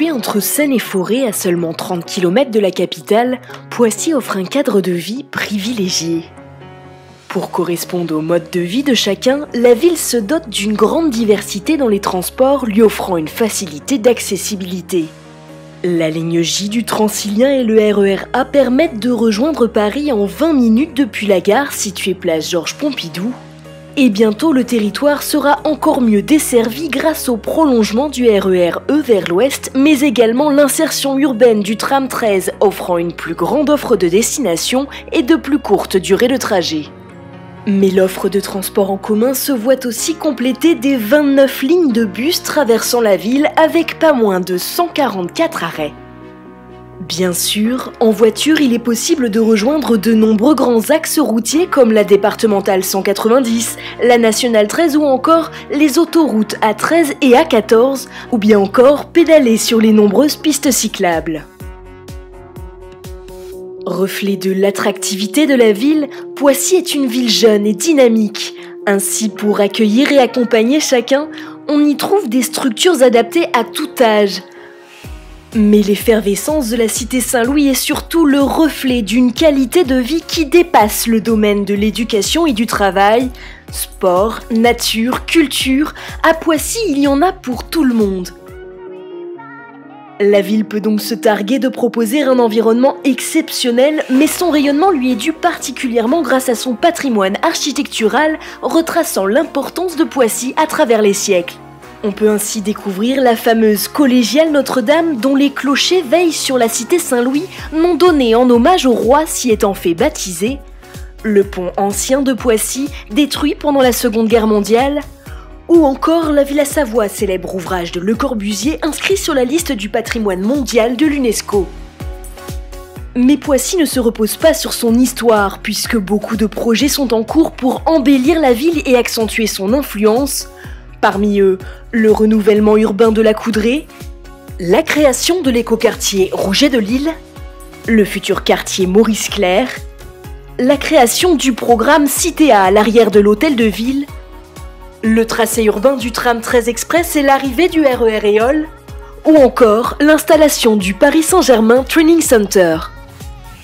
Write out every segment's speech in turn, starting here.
Située entre Seine et Forêt, à seulement 30 km de la capitale, Poissy offre un cadre de vie privilégié. Pour correspondre au mode de vie de chacun, la ville se dote d'une grande diversité dans les transports, lui offrant une facilité d'accessibilité. La ligne J du Transilien et le RER A permettent de rejoindre Paris en 20 minutes depuis la gare située place Georges Pompidou. Et bientôt, le territoire sera encore mieux desservi grâce au prolongement du RER E vers l'ouest, mais également l'insertion urbaine du tram 13 offrant une plus grande offre de destination et de plus courte durée de trajet. Mais l'offre de transport en commun se voit aussi complétée des 29 lignes de bus traversant la ville avec pas moins de 144 arrêts. Bien sûr, en voiture, il est possible de rejoindre de nombreux grands axes routiers comme la départementale 190, la nationale 13 ou encore les autoroutes A13 et A14, ou bien encore pédaler sur les nombreuses pistes cyclables. Reflet de l'attractivité de la ville, Poissy est une ville jeune et dynamique. Ainsi, pour accueillir et accompagner chacun, on y trouve des structures adaptées à tout âge. Mais l'effervescence de la cité Saint-Louis est surtout le reflet d'une qualité de vie qui dépasse le domaine de l'éducation et du travail. Sport, nature, culture, à Poissy, il y en a pour tout le monde. La ville peut donc se targuer de proposer un environnement exceptionnel, mais son rayonnement lui est dû particulièrement grâce à son patrimoine architectural retraçant l'importance de Poissy à travers les siècles. On peut ainsi découvrir la fameuse collégiale Notre-Dame dont les clochers veillent sur la cité Saint-Louis, nom donné en hommage au roi s'y étant fait baptiser, le pont ancien de Poissy, détruit pendant la Seconde Guerre mondiale, ou encore la Villa Savoie, célèbre ouvrage de Le Corbusier inscrit sur la liste du patrimoine mondial de l'UNESCO. Mais Poissy ne se repose pas sur son histoire, puisque beaucoup de projets sont en cours pour embellir la ville et accentuer son influence. Parmi eux, le renouvellement urbain de la Coudray, la création de l'écoquartier Rouget de Lille, le futur quartier Maurice Clerc, la création du programme Cité A à l'arrière de l'hôtel de ville, le tracé urbain du tram 13 Express et l'arrivée du RER Éole, ou encore l'installation du Paris Saint-Germain Training Center.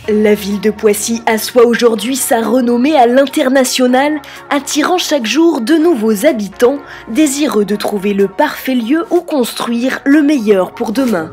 La ville de Poissy assoit aujourd'hui sa renommée à l'international, attirant chaque jour de nouveaux habitants, désireux de trouver le parfait lieu où construire le meilleur pour demain.